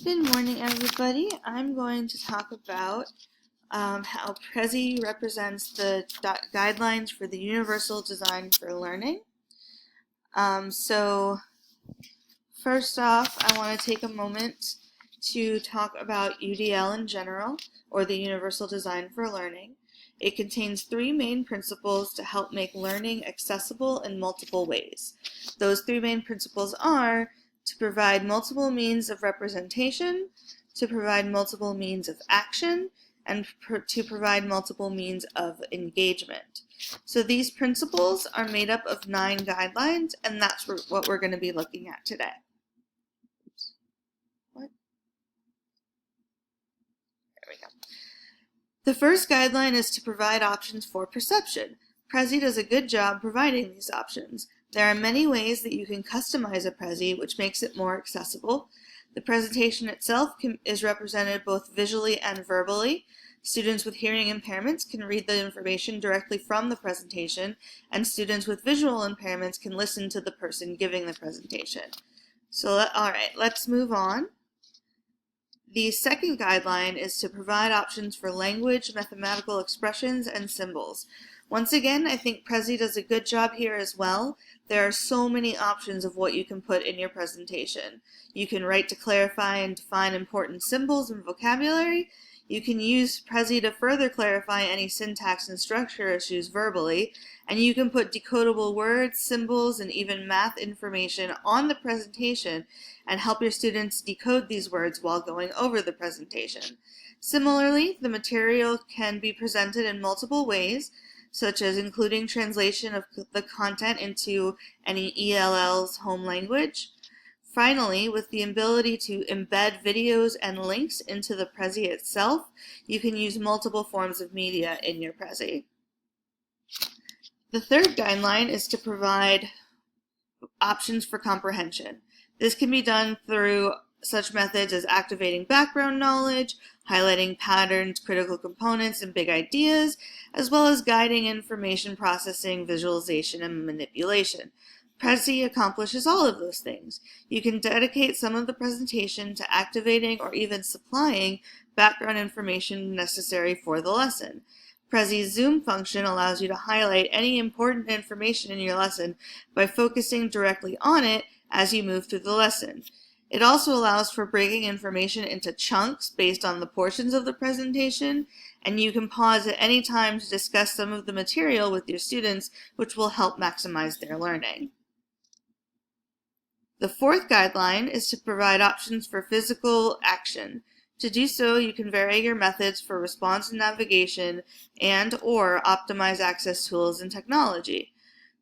Good morning, everybody. I'm going to talk about how Prezi represents the guidelines for the Universal Design for Learning. So first off, I want to take a moment to talk about UDL in general, or the Universal Design for Learning. It contains three main principles to help make learning accessible in multiple ways. Those three main principles are to provide multiple means of representation, to provide multiple means of action, and to provide multiple means of engagement. So these principles are made up of 9 guidelines, and that's what we're going to be looking at today. There we go. The first guideline is to provide options for perception. Prezi does a good job providing these options. There are many ways that you can customize a Prezi, which makes it more accessible. The presentation itself is represented both visually and verbally. Students with hearing impairments can read the information directly from the presentation, and students with visual impairments can listen to the person giving the presentation. So, alright, let's move on. The second guideline is to provide options for language, mathematical expressions, and symbols. Once again, I think Prezi does a good job here as well. There are so many options of what you can put in your presentation. You can write to clarify and define important symbols and vocabulary. You can use Prezi to further clarify any syntax and structure issues verbally, and you can put decodable words, symbols, and even math information on the presentation and help your students decode these words while going over the presentation. Similarly, the material can be presented in multiple ways, such as including translation of the content into any ELL's home language. Finally, with the ability to embed videos and links into the Prezi itself, you can use multiple forms of media in your Prezi. The third guideline is to provide options for comprehension. This can be done through such methods as activating background knowledge, highlighting patterns, critical components, and big ideas, as well as guiding information processing, visualization, and manipulation. Prezi accomplishes all of those things. You can dedicate some of the presentation to activating or even supplying background information necessary for the lesson. Prezi's zoom function allows you to highlight any important information in your lesson by focusing directly on it as you move through the lesson. It also allows for breaking information into chunks based on the portions of the presentation, and you can pause at any time to discuss some of the material with your students, which will help maximize their learning. The fourth guideline is to provide options for physical action. To do so, you can vary your methods for response and navigation and/or optimize access tools and technology.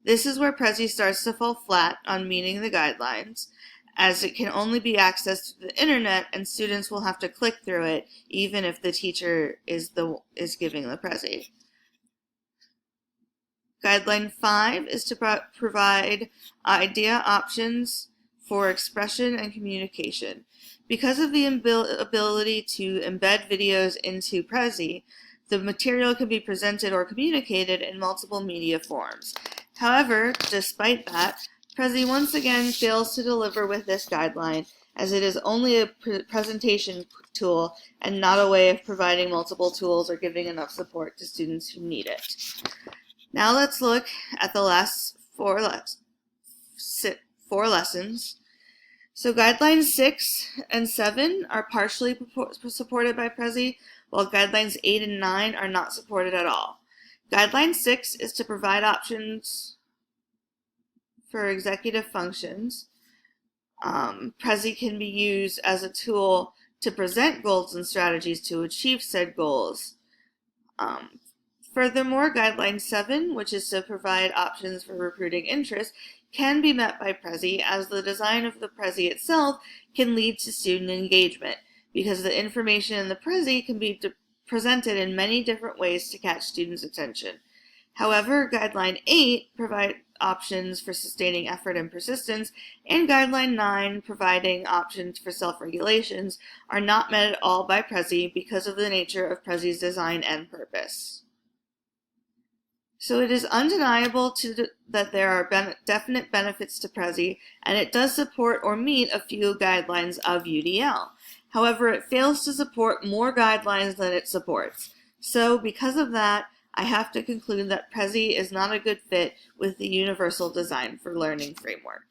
This is where Prezi starts to fall flat on meeting the guidelines, as it can only be accessed through the internet and students will have to click through it even if the teacher is giving the Prezi. Guideline 5 is to provide idea options for expression and communication. Because of the ability to embed videos into Prezi, the material can be presented or communicated in multiple media forms. However, despite that, Prezi once again fails to deliver with this guideline, as it is only a presentation tool and not a way of providing multiple tools or giving enough support to students who need it. Now let's look at the last four lessons. So guidelines 6 and 7 are partially supported by Prezi, while guidelines 8 and 9 are not supported at all. Guideline 6 is to provide options for executive functions. Prezi can be used as a tool to present goals and strategies to achieve said goals. Furthermore, Guideline 7, which is to provide options for recruiting interest, can be met by Prezi, as the design of the Prezi itself can lead to student engagement, because the information in the Prezi can be presented in many different ways to catch students' attention. However, Guideline 8 provides options for sustaining effort and persistence, and Guideline 9 providing options for self-regulations are not met at all by Prezi because of the nature of Prezi's design and purpose. So it is undeniable that there are definite benefits to Prezi, and it does support or meet a few guidelines of UDL. However, it fails to support more guidelines than it supports. So because of that, I have to conclude that Prezi is not a good fit with the Universal Design for Learning framework.